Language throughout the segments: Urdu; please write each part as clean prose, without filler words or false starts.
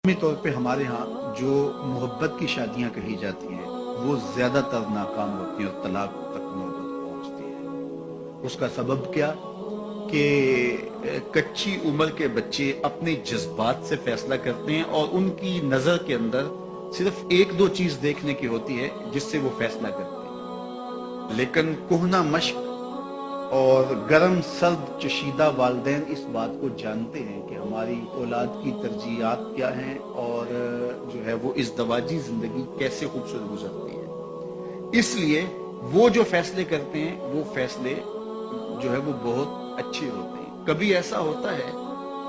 عمومی طور پہ ہمارے ہاں جو محبت کی شادیاں کہی جاتی ہیں وہ زیادہ تر ناکام ہوتی ہیں اور طلاق تک نوبت پہنچتی ہے۔ اس کا سبب کیا کہ کچی عمر کے بچے اپنے جذبات سے فیصلہ کرتے ہیں اور ان کی نظر کے اندر صرف ایک دو چیز دیکھنے کی ہوتی ہے جس سے وہ فیصلہ کرتے ہیں، لیکن کہنہ مشق اور گرم سرد چشیدہ والدین اس بات کو جانتے ہیں کہ ہماری اولاد کی ترجیحات کیا ہیں اور جو ہے وہ ازدواجی زندگی کیسے خوبصورت گزرتی ہے۔ اس لیے وہ جو فیصلے کرتے ہیں وہ فیصلے جو ہے وہ بہت اچھے ہوتے ہیں۔ کبھی ایسا ہوتا ہے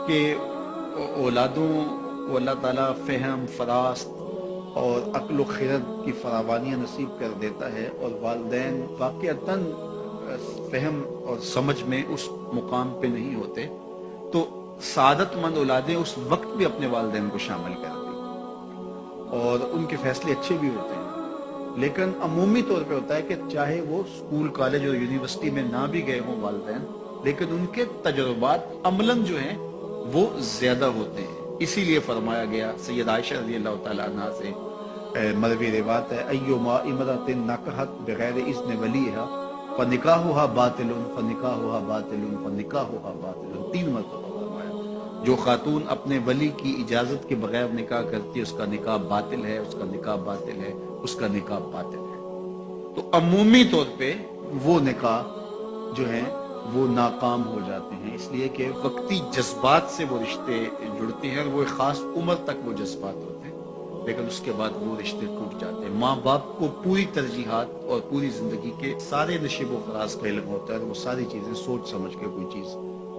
کہ اولادوں کو اللہ تعالیٰ فہم، فراست اور عقل و خرد کی فراوانیاں نصیب کر دیتا ہے اور والدین واقعتاً فہم اور سمجھ میں اس مقام پہ نہیں ہوتے، تو سعادت مند اولادیں اس وقت بھی اپنے والدین کو شامل کرتی اور ان کے فیصلے اچھے بھی ہوتے ہیں۔ لیکن عمومی طور پہ ہوتا ہے کہ چاہے وہ اسکول، کالج اور یونیورسٹی میں نہ بھی گئے ہوں والدین، لیکن ان کے تجربات عملاً جو ہیں وہ زیادہ ہوتے ہیں۔ اسی لیے فرمایا گیا سید عائشہ رضی اللہ تعالیٰ عنہ سے مروی روایت ہے، ایما امرأۃ نکحت بغیر اذن ولیہا فنکاحھا باطل فنکاحھا باطل فنکاحھا باطل، 3 مرتبہ فرمایا۔ جو خاتون اپنے ولی کی اجازت کے بغیر نکاح کرتی ہے اس کا نکاح باطل ہے، اس کا نکاح باطل ہے، اس کا نکاح باطل ہے۔ تو عمومی طور پہ وہ نکاح جو ہیں وہ ناکام ہو جاتے ہیں، اس لیے کہ وقتی جذبات سے وہ رشتے جڑتے ہیں اور وہ ایک خاص عمر تک وہ جذبات ہوتے ہیں، لیکن اس کے بعد وہ رشتے ٹوٹ جاتے ہیں۔ ماں باپ کو پوری ترجیحات اور پوری زندگی کے سارے نشیب و فراز کا علم ہوتا ہے اور وہ ساری چیزیں سوچ سمجھ کے کوئی چیز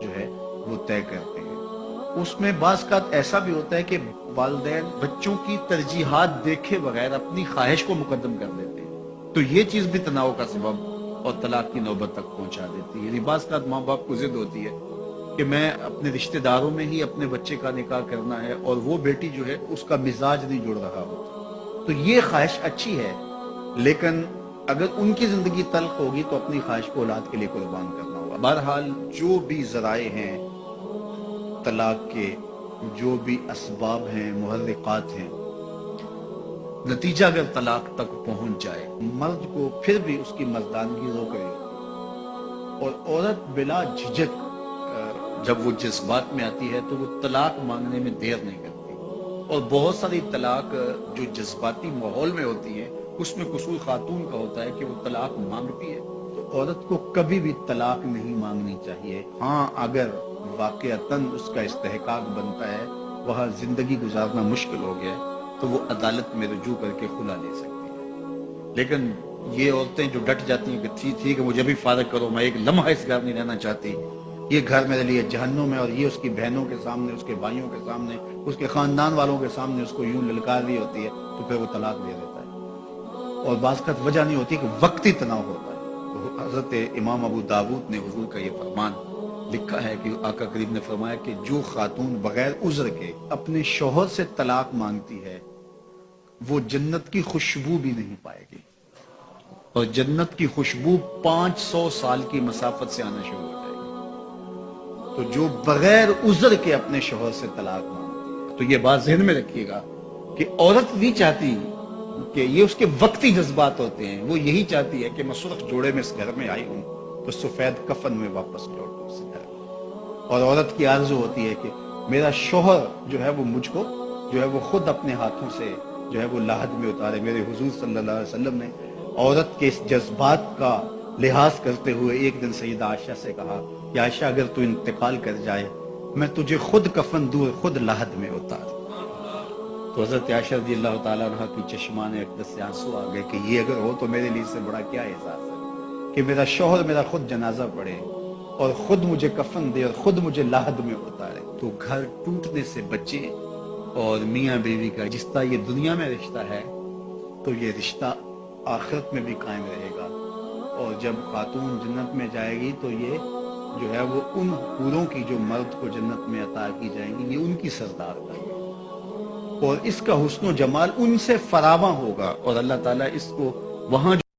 جو ہے وہ طے کرتے ہیں۔ اس میں بعض اوقات ایسا بھی ہوتا ہے کہ والدین بچوں کی ترجیحات دیکھے بغیر اپنی خواہش کو مقدم کر دیتے ہیں، تو یہ چیز بھی تناؤ کا سبب اور طلاق کی نوبت تک پہنچا دیتی ہے۔ یعنی بعض اوقات ماں باپ کو ضد ہوتی ہے کہ میں اپنے رشتہ داروں میں ہی اپنے بچے کا نکاح کرنا ہے اور وہ بیٹی جو ہے اس کا مزاج نہیں جڑ رہا ہوتا، تو یہ خواہش اچھی ہے، لیکن اگر ان کی زندگی تلخ ہوگی تو اپنی خواہش کو اولاد کے لیے قربان کرنا ہوگا۔ بہرحال جو بھی ذرائع ہیں طلاق کے، جو بھی اسباب ہیں، محرکات ہیں، نتیجہ اگر طلاق تک پہنچ جائے، مرد کو پھر بھی اس کی مردانگی روک رہی ہوتی ہے اور عورت بلا جھجک جب وہ جذبات میں آتی ہے تو وہ طلاق مانگنے میں دیر نہیں کرتی، اور بہت ساری طلاق جو جذباتی ماحول میں ہوتی ہے اس میں قصور خاتون کا ہوتا ہے کہ وہ طلاق مانگتی ہے۔ تو عورت کو کبھی بھی طلاق نہیں مانگنی چاہیے۔ ہاں اگر واقعتاً اس کا استحقاق بنتا ہے، وہاں زندگی گزارنا مشکل ہو گیا ہے، تو وہ عدالت میں رجوع کر کے خلا لے سکتی ہے۔ لیکن یہ عورتیں جو ڈٹ جاتی ہیں کہ ٹھیک ہے مجھے بھی فارغ کرو، میں ایک لمحہ اس گھر نہیں رہنا چاہتی، یہ گھر میرے لیے جہنم ہے، اور یہ اس کی بہنوں کے سامنے، اس کے بھائیوں کے سامنے، اس کے خاندان والوں کے سامنے اس کو یوں للکار رہی ہوتی ہے، تو پھر وہ طلاق دے دیتا ہے۔ اور بعض کا وجہ نہیں ہوتی کہ وقتی تناؤ ہوتا ہے۔ تو حضرت امام ابو داود نے حضور کا یہ فرمان لکھا ہے کہ آقا کریم نے فرمایا کہ جو خاتون بغیر عذر کے اپنے شوہر سے طلاق مانگتی ہے وہ جنت کی خوشبو بھی نہیں پائے گی، اور جنت کی خوشبو 500 سال کی مسافت سے آنا شروع ہو جائے گی۔ تو جو بغیر عذر کے اپنے شوہر سے طلاق مانگتی ہے، تو یہ بات ذہن میں رکھیے گا کہ عورت نہیں چاہتی کہ یہ اس کے وقتی جذبات ہوتے ہیں، وہ یہی چاہتی ہے کہ میں سرخ جوڑے میں اس گھر میں آئی ہوں تو سفید کفن میں واپس لوٹوں اس گھر میں۔ اور عورت کی آرزو ہوتی ہے کہ میرا شوہر جو ہے وہ مجھ کو جو ہے وہ خود اپنے ہاتھوں سے جو ہے وہ لاحد میں اتارے۔ میرے حضور صلی اللہ علیہ وسلم نے عورت کے اس جذبات کا لحاظ کرتے ہوئے ایک دن سیدہ عائشہ سے کہا کہ عائشہ اگر تو انتقال کر جائے میں تجھے خود کفن دوں، خود لاحد میں اتار۔ تو حضرت عائشہ رضی اللہ تعالیٰ عنہ کی چشمان اقدس سے آنسو آ گئے کہ یہ اگر ہو تو میرے لیے اس سے بڑا کیا احساس ہے کہ میرا شوہر میرا خود جنازہ پڑھے اور خود مجھے کفن دے اور خود مجھے لاحد میں اتارے۔ تو گھر ٹوٹنے سے بچے، اور میاں بیوی کا جس طرح یہ دنیا میں رشتہ ہے تو یہ رشتہ آخرت میں بھی قائم رہے گا، اور جب خاتون جنت میں جائے گی تو یہ جو ہے وہ ان حوروں کی جو مرد کو جنت میں عطا کی جائیں گی، یہ ان کی سردار ہوگی، اور اس کا حسن و جمال ان سے فراواں ہوگا، اور اللہ تعالیٰ اس کو وہاں